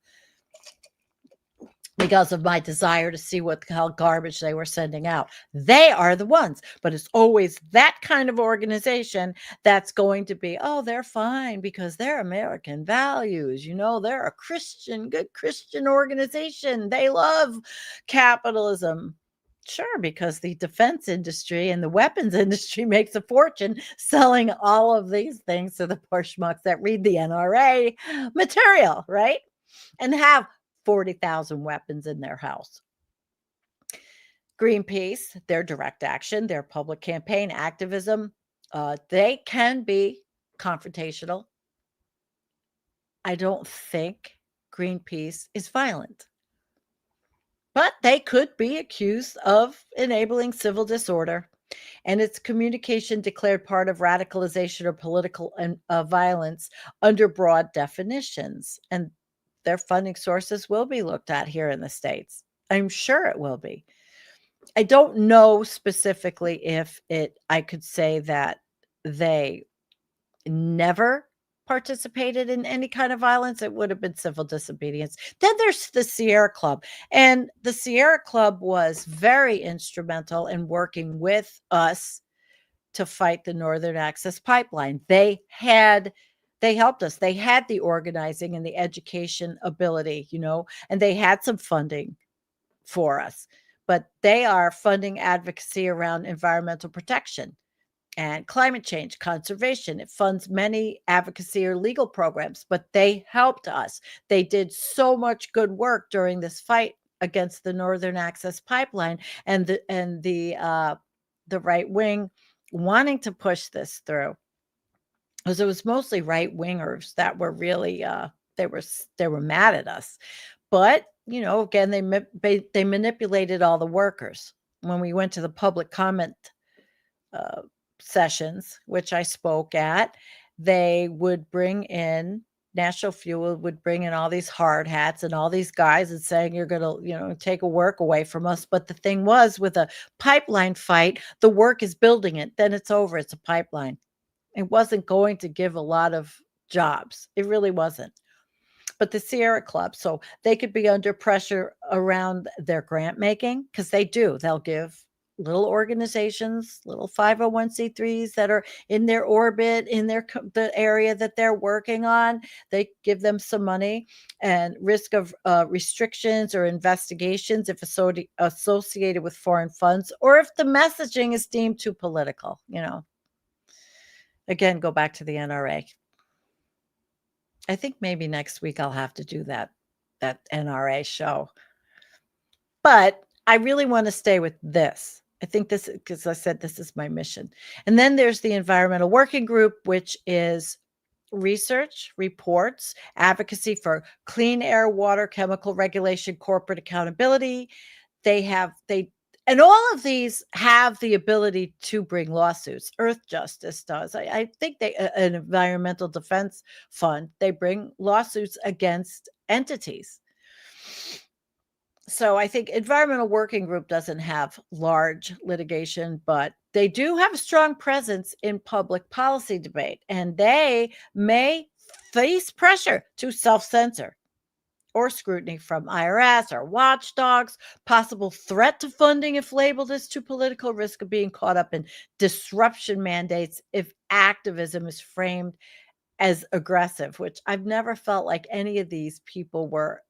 because of my desire to see what the hell garbage they were sending out. They are the ones, but it's always that kind of organization that's going to be, oh, they're fine because they're American values. They're a good Christian organization. They love capitalism. Sure, because the defense industry and the weapons industry makes a fortune selling all of these things to the poor schmucks that read the NRA material, right? And have 40,000 weapons in their house. Greenpeace, their direct action, their public campaign activism, they can be confrontational. I don't think Greenpeace is violent, but they could be accused of enabling civil disorder, and its communication declared part of radicalization or political violence under broad definitions. And their funding sources will be looked at here in the States. I'm sure it will be. I don't know specifically if I could say that they never participated in any kind of violence. It would have been civil disobedience. Then there's the Sierra Club. And the Sierra Club was very instrumental in working with us to fight the Northern Access Pipeline. They helped us. They had the organizing and the education ability, and they had some funding for us. But they are funding advocacy around environmental protection and climate change conservation. It funds many advocacy or legal programs, but they helped us. They did so much good work during this fight against the Northern Access Pipeline and the right wing wanting to push this through, because it was mostly right wingers that were really they were mad at us. But again, they manipulated all the workers. When we went to the public comment sessions, which I spoke at, they would bring in National Fuel would bring in all these hard hats and all these guys and saying, you're going to, take a work away from us. But the thing was, with a pipeline fight, the work is building it. Then it's over. It's a pipeline. It wasn't going to give a lot of jobs. It really wasn't. But the Sierra Club, so they could be under pressure around their grant making, because they do. They'll give little organizations, little 501c3s that are in their orbit, in the area that they're working on. They give them some money, and risk of restrictions or investigations if associated with foreign funds, or if the messaging is deemed too political. Again, go back to the NRA. I think maybe next week I'll have to do that NRA show. But I really want to stay with this. I think this, because I said this is my mission. And then there's the Environmental Working Group, which is research, reports, advocacy for clean air, water, chemical regulation, corporate accountability. And all of these have the ability to bring lawsuits. Earth Justice does. I think an Environmental Defense Fund, they bring lawsuits against entities. So I think Environmental Working Group doesn't have large litigation, but they do have a strong presence in public policy debate, and they may face pressure to self-censor or scrutiny from IRS or watchdogs, possible threat to funding if labeled as too political, risk of being caught up in disruption mandates if activism is framed as aggressive, which I've never felt like any of these people were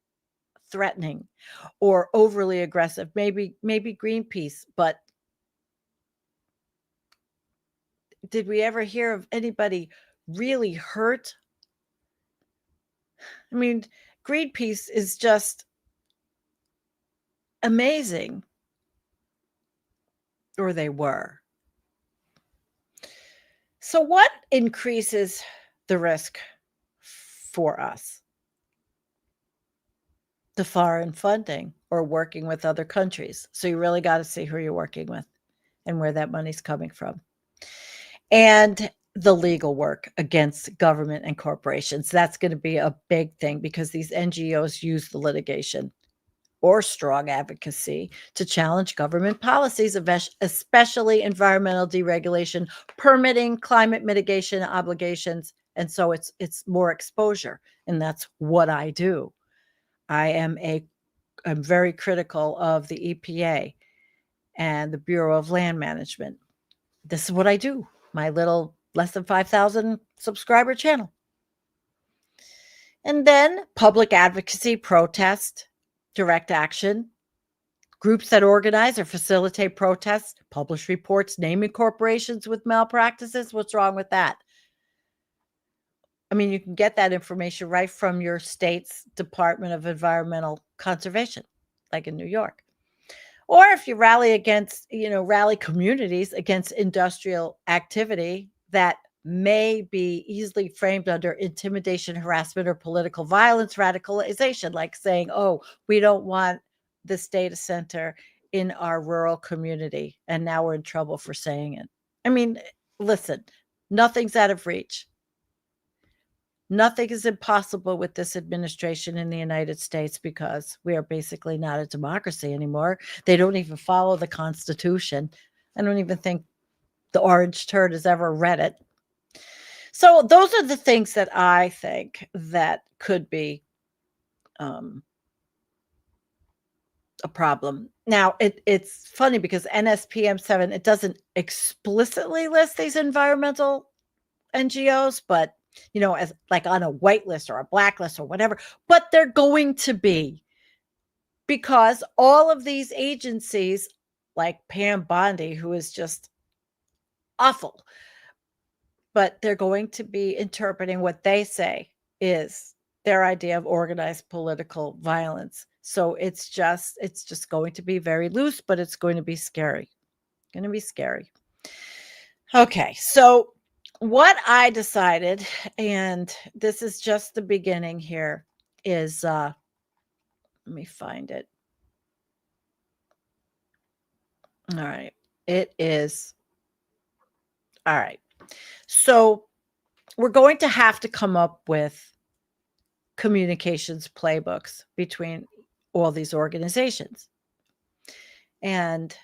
threatening or overly aggressive. Maybe Greenpeace, but did we ever hear of anybody really hurt? I mean, Greenpeace is just amazing, or they were. So what increases the risk for us? The foreign funding or working with other countries. So you really got to see who you're working with and where that money's coming from. And the legal work against government and corporations. That's going to be a big thing because these NGOs use the litigation or strong advocacy to challenge government policies, especially environmental deregulation, permitting, climate mitigation obligations. And so it's more exposure. And that's what I do. I'm very critical of the EPA and the Bureau of Land Management. This is what I do. My little less than 5,000 subscriber channel. And then public advocacy, protest, direct action, groups that organize or facilitate protests, publish reports naming corporations with malpractices. What's wrong with that? I mean, you can get that information right from your state's Department of Environmental Conservation, like in New York. Or if you rally communities against industrial activity that may be easily framed under intimidation, harassment, or political violence, radicalization, like saying, oh, we don't want this data center in our rural community, and now we're in trouble for saying it. I mean, listen, nothing's out of reach. Nothing is impossible with this administration in the United States because we are basically not a democracy anymore. They don't even follow the Constitution. I don't even think the orange turd has ever read it. So those are the things that I think that could be a problem. Now, it's funny because NSPM 7, it doesn't explicitly list these environmental NGOs, but as like on a white list or a blacklist or whatever, but they're going to be, because all of these agencies like Pam Bondi, who is just awful, but they're going to be interpreting what they say is their idea of organized political violence. So it's just going to be very loose, but it's going to be scary. Going to be scary. Okay, so what I decided, and this is just the beginning here, is let me find it. All right. It is. All right. So we're going to have to come up with communications playbooks between all these organizations. And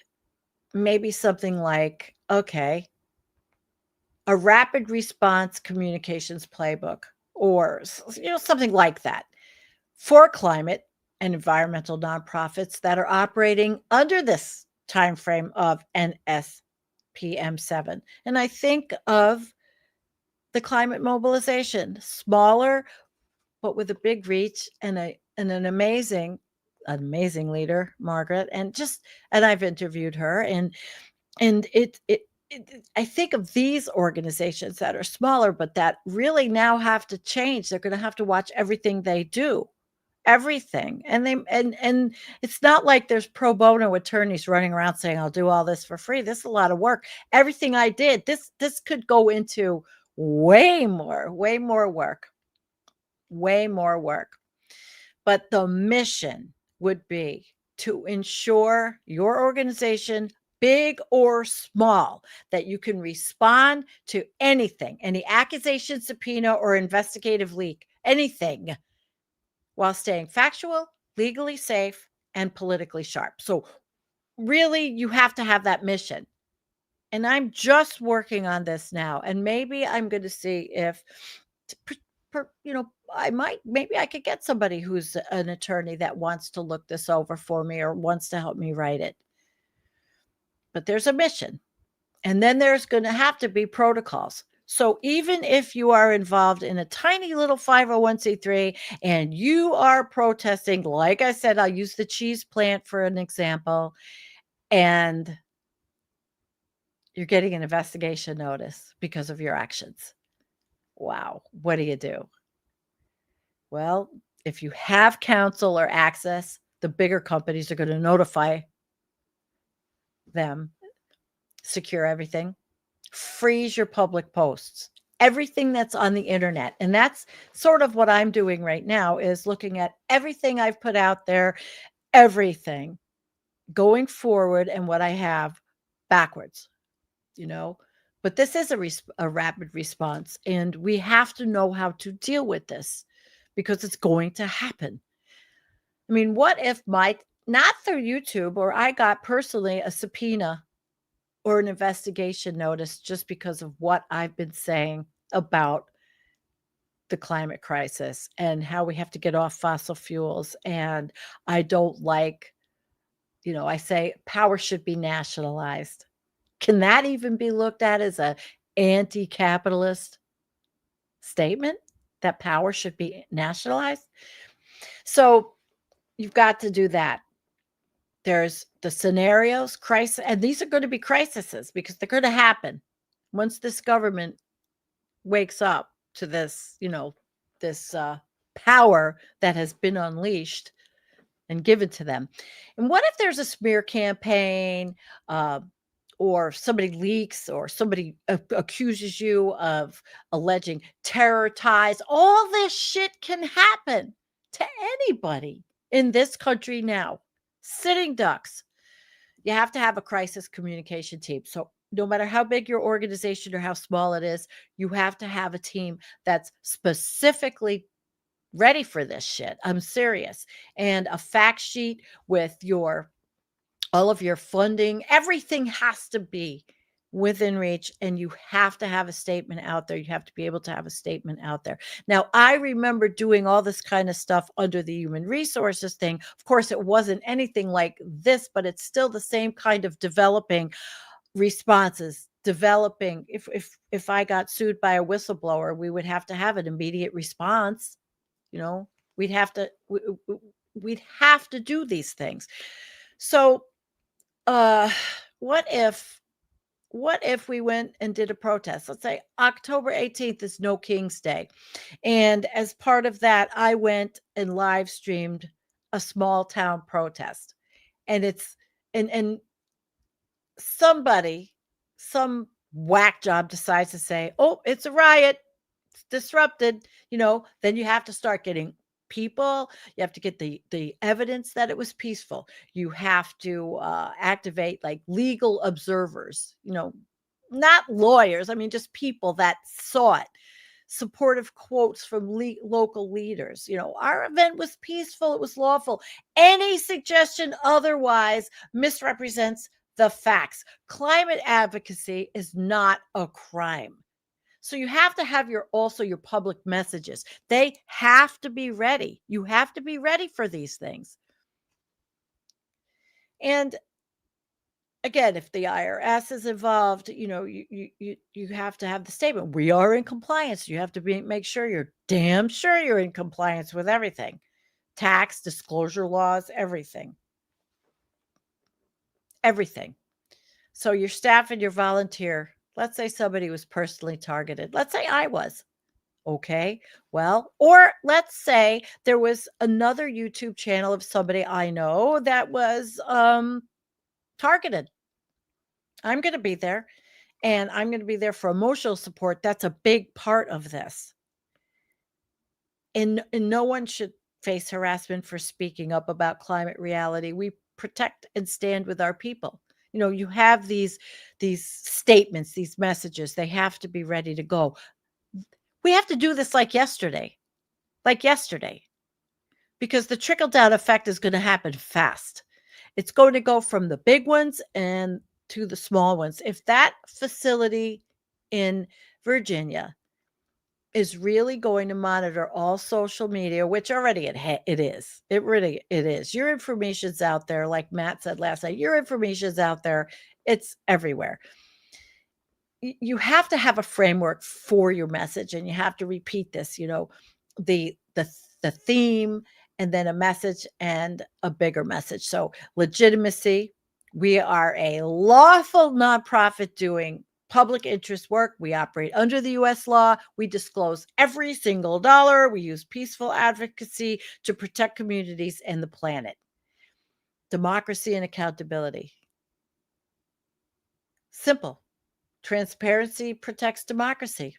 maybe something like, okay, a rapid response communications playbook, or something like that for climate and environmental nonprofits that are operating under this time frame of NSPM 7. And I think of the climate mobilization, smaller, but with a big reach and an amazing leader, Margaret, and I've interviewed her, and I think of these organizations that are smaller, but that really now have to change. They're going to have to watch everything they do, everything. And it's not like there's pro bono attorneys running around saying, I'll do all this for free. This is a lot of work. Everything I did, this could go into way more work. But the mission would be to ensure your organization, big or small, that you can respond to anything, any accusation, subpoena, or investigative leak, anything, while staying factual, legally safe, and politically sharp. So really, you have to have that mission. And I'm just working on this now. And maybe I'm going to see if, maybe I could get somebody who's an attorney that wants to look this over for me or wants to help me write it. But there's a mission. And then there's going to have to be protocols. So even if you are involved in a tiny little 501c3 and you are protesting, like I said, I'll use the cheese plant for an example, and you're getting an investigation notice because of your actions. Wow. What do you do? Well, if you have counsel or access, the bigger companies are going to notify them, secure everything, freeze your public posts, everything that's on the internet. And that's sort of what I'm doing right now, is looking at everything I've put out there, everything going forward and what I have backwards, you know. But this is a rapid response, and we have to know how to deal with this because it's going to happen. I mean, what if not through YouTube, or I got personally a subpoena or an investigation notice just because of what I've been saying about the climate crisis and how we have to get off fossil fuels. And I don't like, I say power should be nationalized. Can that even be looked at as a anti-capitalist statement, that power should be nationalized? So you've got to do that. There's the scenarios, crisis, and these are going to be crises because they're going to happen once this government wakes up to this, this power that has been unleashed and given to them. And what if there's a smear campaign, or somebody leaks, or somebody accuses you of alleging terror ties? All this shit can happen to anybody in this country now. Sitting ducks. You have to have a crisis communication team. So no matter how big your organization or how small it is, you have to have a team that's specifically ready for this shit. I'm serious. And a fact sheet with all of your funding, everything has to be within reach, and you have to have a statement out there. You have to be able to have a statement out there. Now, I remember doing all this kind of stuff under the human resources thing. Of course, it wasn't anything like this, but it's still the same kind of developing responses. Developing, if I got sued by a whistleblower, we would have to have an immediate response. We'd have to do these things. So what if we went and did a protest? Let's say October 18th is No King's Day. And as part of that, I went and live streamed a small town protest. And and some whack job decides to say, oh, it's a riot, it's disrupted, then you have to start getting people. You have to get the evidence that it was peaceful. You have to activate like legal observers, not lawyers. I mean, just people that saw it. Supportive quotes from local leaders. Our event was peaceful. It was lawful. Any suggestion otherwise misrepresents the facts. Climate advocacy is not a crime. So you have to have your public messages. They have to be ready. You have to be ready for these things. And again, if the IRS is involved, you have to have the statement. We are in compliance. You have to make sure you're damn sure you're in compliance with everything. Tax, disclosure laws, everything. Everything. So your staff and your volunteer, let's say somebody was personally targeted. Let's say I was. Okay, well, or let's say there was another YouTube channel of somebody I know that was targeted. I'm going to be there, and I'm going to be there for emotional support. That's a big part of this. And no one should face harassment for speaking up about climate reality. We protect and stand with our people. You have these statements, these messages, they have to be ready to go. We have to do this like yesterday, because the trickle-down effect is going to happen fast. It's going to go from the big ones and to the small ones. If that facility in Virginia is really going to monitor all social media, which already it is. It is. Your information's out there, like Matt said last night. Your information's out there. It's everywhere. you have to have a framework for your message, and you have to repeat this, the theme, and then a message and a bigger message. So legitimacy, we are a lawful nonprofit doing public interest work. We operate under the US law. We disclose every single dollar. We use peaceful advocacy to protect communities and the planet. Democracy and accountability. Simple. Transparency protects democracy.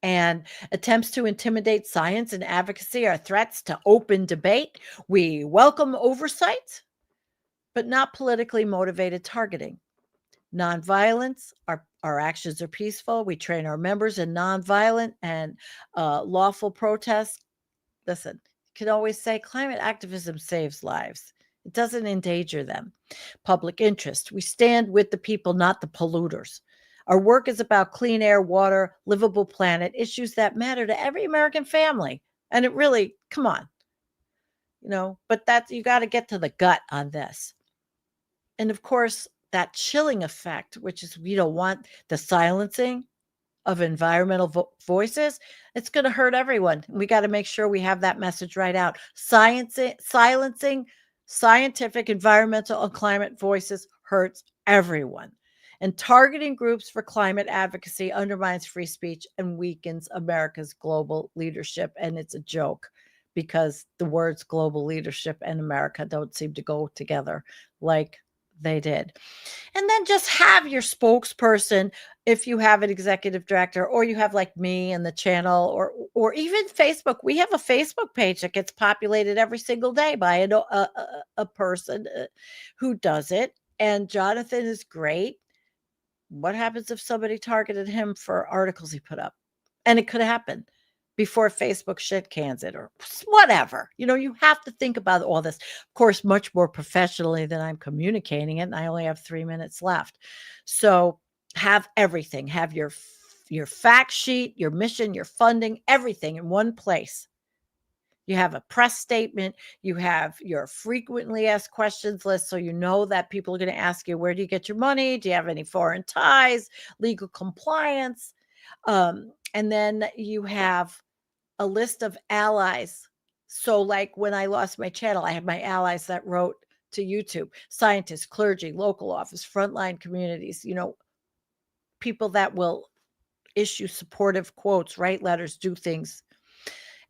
And attempts to intimidate science and advocacy are threats to open debate. We welcome oversight, but not politically motivated targeting. Nonviolence, our actions are peaceful. We train our members in nonviolent and lawful protests. Listen, you can always say climate activism saves lives. It doesn't endanger them. Public interest. We stand with the people, not the polluters. Our work is about clean air, water, livable planet, issues that matter to every American family. And it really, come on, but you got to get to the gut on this. And of course, that chilling effect, which is we don't want the silencing of environmental voices, it's going to hurt everyone. We got to make sure we have that message right out. Silencing scientific, environmental, and climate voices hurts everyone. And targeting groups for climate advocacy undermines free speech and weakens America's global leadership. And it's a joke because the words global leadership and America don't seem to go together like they did. And then just have your spokesperson, if you have an executive director, or you have like me and the channel, or even Facebook. We have a Facebook page that gets populated every single day by a person who does it. And Jonathan is great. What happens if somebody targeted him for articles he put up? And it could happen before Facebook shit cans it or whatever. You have to think about all this, of course, much more professionally than I'm communicating it. And I only have 3 minutes left. So have everything. Have your fact sheet, your mission, your funding, everything in one place. You have a press statement. You have your frequently asked questions list. So you know that people are going to ask you, where do you get your money? Do you have any foreign ties, legal compliance? And then you have a list of allies. So like when I lost my channel, I had my allies that wrote to YouTube, scientists, clergy, local office, frontline communities, people that will issue supportive quotes, write letters, do things.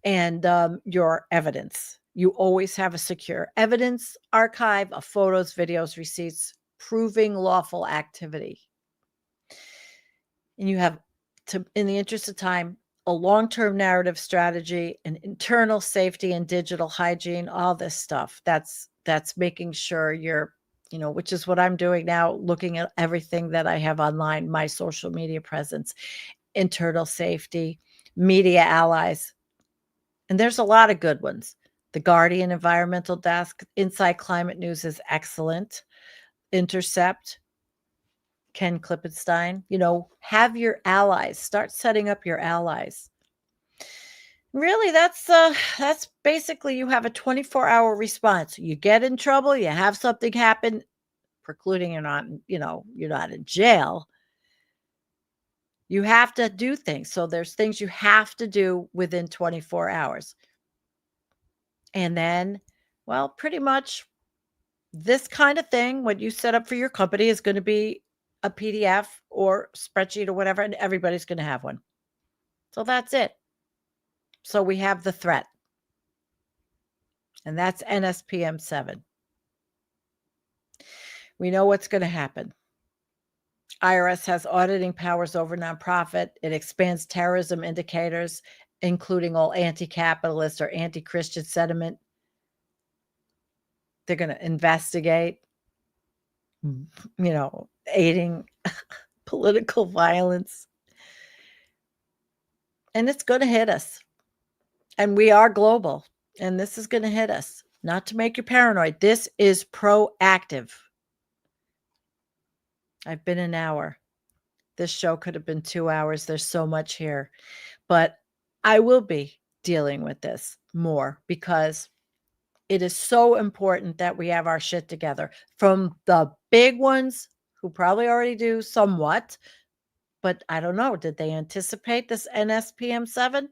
And your evidence. You always have a secure evidence archive of photos, videos, receipts, proving lawful activity. And you have to, in the interest of time, a long-term narrative strategy, and internal safety and digital hygiene, all this stuff. That's making sure you're, which is what I'm doing now, looking at everything that I have online, my social media presence, internal safety, media allies. And there's a lot of good ones. The Guardian Environmental Desk, Inside Climate News is excellent. Intercept, Ken Klippenstein, have your allies. Start setting up your allies. Really, that's basically, you have a 24-hour response. You get in trouble, you have something happen, precluding you're not in jail. You have to do things. So there's things you have to do within 24 hours. And then, well, pretty much this kind of thing, what you set up for your company is going to be a PDF or spreadsheet or whatever, and everybody's going to have one. So that's it. So we have the threat. And that's NSPM 7. We know what's going to happen. IRS has auditing powers over nonprofit. It expands terrorism indicators, including all anti-capitalist or anti-Christian sentiment. They're going to investigate, aiding political violence. And it's going to hit us. And we are global. And this is going to hit us. Not to make you paranoid. This is proactive. I've been an hour. This show could have been 2 hours. There's so much here. But I will be dealing with this more because it is so important that we have our shit together. From the big ones, who probably already do somewhat, but I don't know. Did they anticipate this NSPM 7?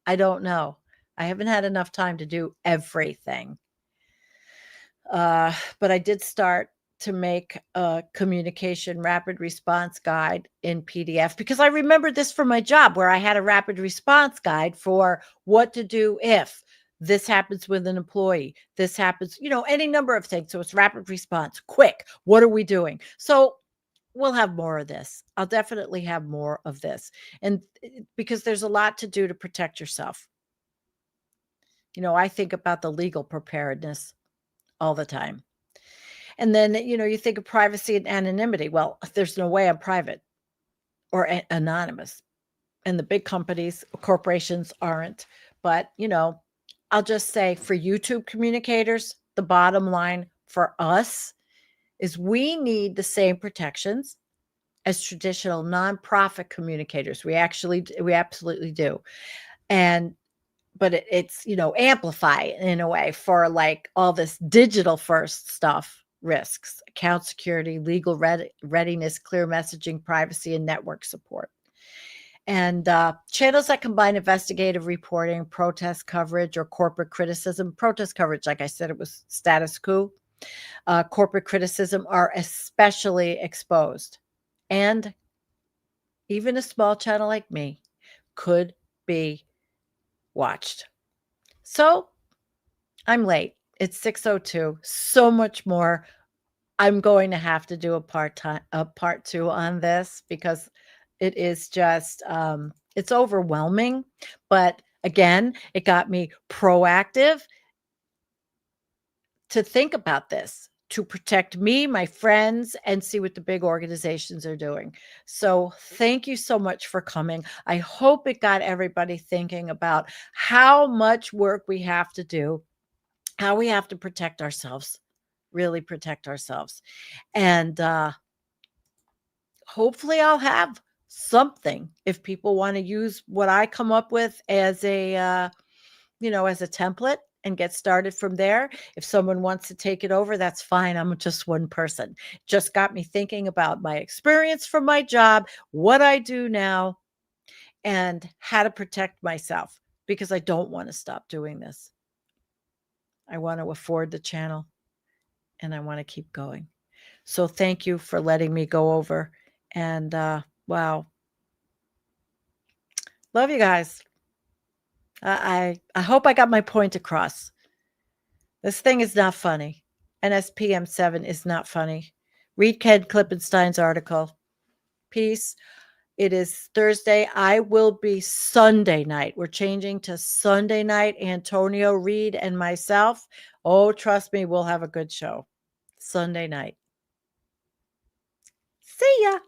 I don't know. I haven't had enough time to do everything. But I did start to make a communication rapid response guide in PDF because I remembered this from my job where I had a rapid response guide for what to do if this happens with an employee, this happens, any number of things. So it's rapid response, quick. What are we doing? So we'll have more of this. I'll definitely have more of this. And because there's a lot to do to protect yourself. I think about the legal preparedness all the time. And then, you think of privacy and anonymity. Well, there's no way I'm private or anonymous. And the big companies, corporations aren't. But, I'll just say for YouTube communicators, the bottom line for us is we need the same protections as traditional nonprofit communicators. We absolutely do. But it's, amplify in a way for like all this digital first stuff, risks, account security, legal readiness, clear messaging, privacy, and network support. And channels that combine investigative reporting, protest coverage, or corporate criticism. Protest coverage, like I said, it was status quo. Corporate criticism are especially exposed. And even a small channel like me could be watched. So I'm late. It's 6:02. So much more. I'm going to have to do a part 2 on this because it is just it's overwhelming. But again, it got me proactive to think about this, to protect me, my friends, and see what the big organizations are doing. So thank you so much for coming. I hope it got everybody thinking about how much work we have to do, how we have to protect ourselves, really protect ourselves. And hopefully I'll have something if people want to use what I come up with as a, as a template and get started from there. If someone wants to take it over, that's fine. I'm just one person. Just got me thinking about my experience from my job, what I do now, and how to protect myself because I don't want to stop doing this. I want to afford the channel and I want to keep going. So thank you for letting me go over. And wow. Love you guys. I hope I got my point across. This thing is not funny. NSPM 7 is not funny. Read Ken Klippenstein's article. Peace. It is Thursday. I will be Sunday night. We're changing to Sunday night. Antonio, Reed, and myself. Oh, trust me, we'll have a good show. Sunday night. See ya.